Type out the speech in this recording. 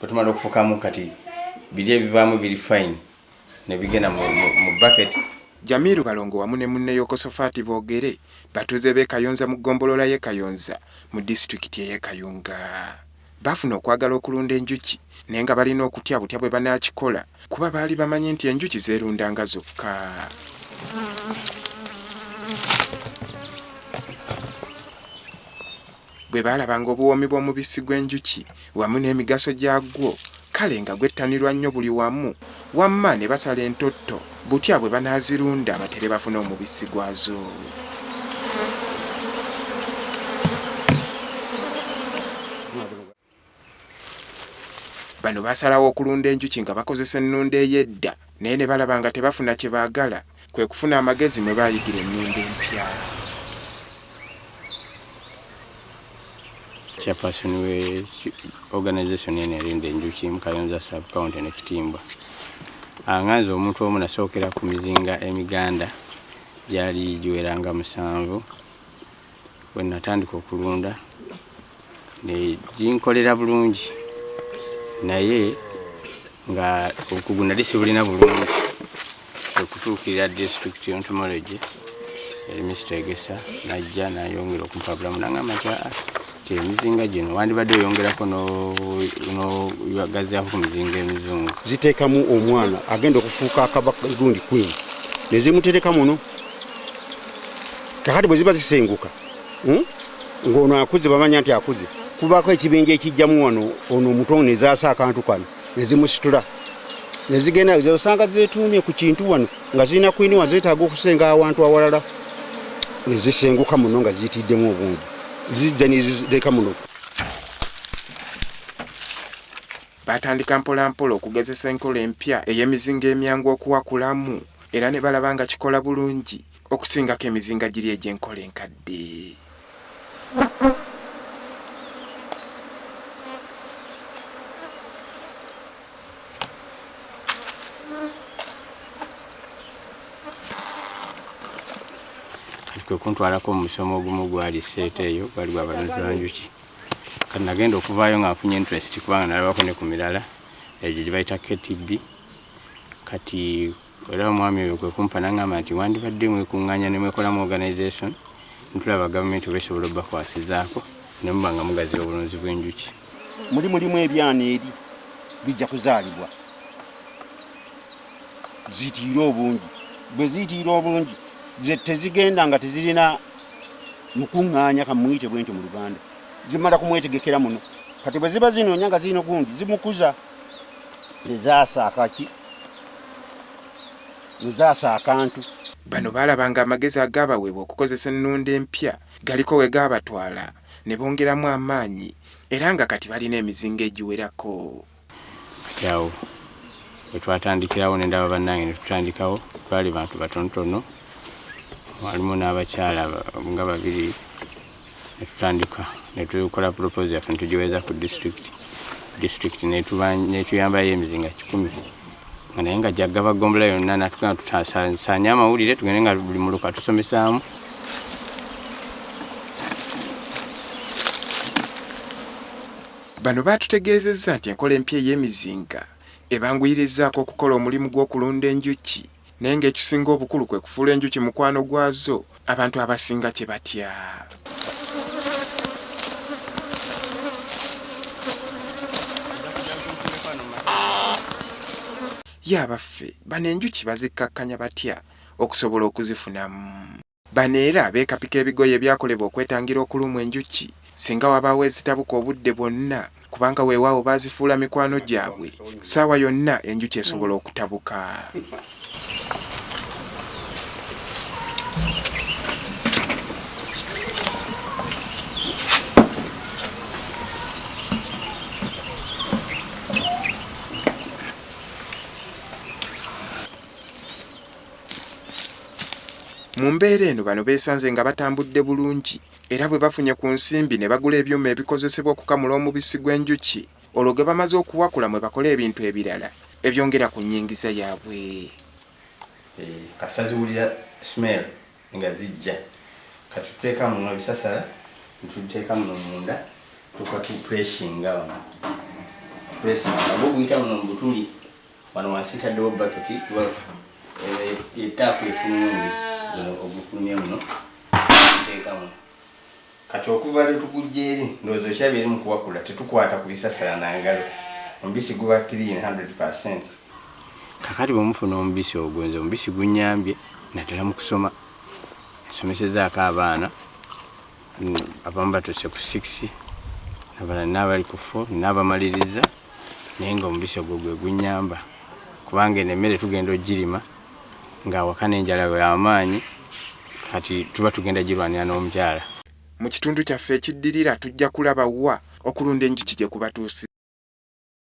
Kutumala okufukamu kati biri ebivaamu biri fine ne bigenda mu bucket. Jamiru Balongo wamu ne munne Yokosofati Boogere batuuze b'e Kayonza mu ggombolola y'e Kayonza mu disitulikiti ey'e Kayunga. Bafuna okwagala okulunda enjuki naye nga balina okutya butya bwe banaakikola kuba baali bamanyi nti enjuki zeerundanga zokka. Bwe baalabanga obuwoomi bw'omubisi gw'enjuki wamu n'emigaso gyagwo kale nga gwettanirwa nnyo buli wamu wamma ne basala entotto butya bwe banaazirunda batere bafuna omubisi gwazo. Bano baasalawo okulunda enjuki nga bakozesa ennunda ey'edda naye ne balaba nga tebafuna kye baagala kwe kufuna amagezi mwe baayigira ennunda empya. Chairperson we organisation eno erinda enjuki mu Kayonza sub county ne Kitimbwa. Anganza omuntu omu nasookera ku mizinga emiganda gyali giweranga 7 bwe natandika okulunda ne ginkolera bulungi naye nga okugu nali sibulina bulungi okutuukirira district entomology Mr. Egesa najja nayongera okumpabulamu nangamba nti emizinga gino wandibadde oyongerako n'oyagazaako ku mizinga emizungu. Ziteekamu omwana agenda okufuuka akabaka gundi queen ne zimutereka muno kakati bwe ziba zisenguka ng'ono akuze bamanya nti akuze kubaako ekibinja ekijjamu wano ono omutongo ne zaasa akantu kano ne zimusitula ne zigenda zosanga zeetuumye ku kintu wano nga zirina queen wa zeetaaga okusenga awantu awalala ne zisenguka muno nga ziyitiddemu obungi zijja neziteeka muno. Batandika mpola mpola okugezesa enkola empya ey'emizinga emyangu okuwakulamu era ne balaba nga kikola bulungi okusingako emizinga giri egy'enkola enkadde. Kwe kuntwalako mu musomo ogumu gwali seeta eyo gwali gwabalunzi banjuki kati nagenda okuvaayo nga nfunye interest kubanga nalabako ne ku mirala egyo gye bayita KTB kati era omwami oyo kwe kumpa nangamba nti wandibadde mwekuŋŋaanya ne mwekolamu organisation ntulaba gavumenti obesobola obbakwasizaako ne muba nga mugaziya obulunzi bw'enjuki. Mulimu ebyana eri bijja kuzaalibwa ziyitira obungi bwe ziyitira obungi tezigenda nga tezirina mukuŋŋaanya kamuyite bwentyo mu Luganda zimala kumwetegekera muno kati bwe ziba zinoonya nga zirina gundi zimukuza ezaasa akaki ezaasa akantu. Bano baalabanga amagezi agaabaweebwa okukozesa ennunda empya galiko we gaabatwala ne bongeramu amaanyi era nga kati balina emizinga egiwerako. Kati awo bwe twatandikirawo ne ndaba bannange ne tutandikawo twali bantu batonotono walimu n'abakyala nga 2 ne tutandika ne tukola proposal yaffe ne tugiweza ku district netuyambayo emizinga 10 naye nga jaggaba gombola yonna natugamba tutasaanye amawulire tugende nga buli muluka tusomesaamu. Bano baatutegeezezza nti enkola empya ey'emizinga ebanguyirizaako okukola omulimu gw'okulunda enjuki naye ng'ekisinga obukulu kwe kufuula enjuki mukwano gwazo abantu abasinga kye batya. Yabaffe bano enjuki bazikkakkanya batya okusobola okuzifunamu. Bano era beekapika ebigoye ebyakolebwa okwetangira okulumwa enjuki singa wabaawo ezitabuka obudde bwonna kubanga weewaawo baazifuula mikwano gyabwe ssaawa yonna enjuki esobola okutabuka. Mu mbeera eno bano beesanze nga batambudde bulungi era bwe bafunye ku nsimbi ne bagula ebyuma ebikozesebwa okukamula omubisi gw'enjuki olwo ge bamaze okuwakula mwe bakola ebintu ebirala ebyongera ku nnyingiza yaabwe. Kasita ziwulira smell nga zijja kati tuteeka muno ebisasala tuteeka muno munda tweshinga wano pressing abo guyita muno mbutuli wano wansi taddewo bucket etaapu efunye omubisi guno ogufulumye muno nteekamu kati okuva lwe tukujja eri ndowooza okyaba eri mu kuwakula tetukwata ku bisasala na ngalo omubisi guba clean 100%. Kakati bwemufuna omubisi ogwo nze omubisi gunyambye naddala mu kusoma nsomesezaako abaana abamu batuuse ku 6 abalala n'abali ku 4 n'abamaliriza naye nga omubisi ogwo gwe gunyamba kubanga emmere tugenda ogirima ng'awaka n'enjala y'amaanyi kati tuba tugenda girwanira n'omukyala. Mu kitundu kyaffe ekiddirira tujja kulaba wa okulunda enjuki gye kubatuusi.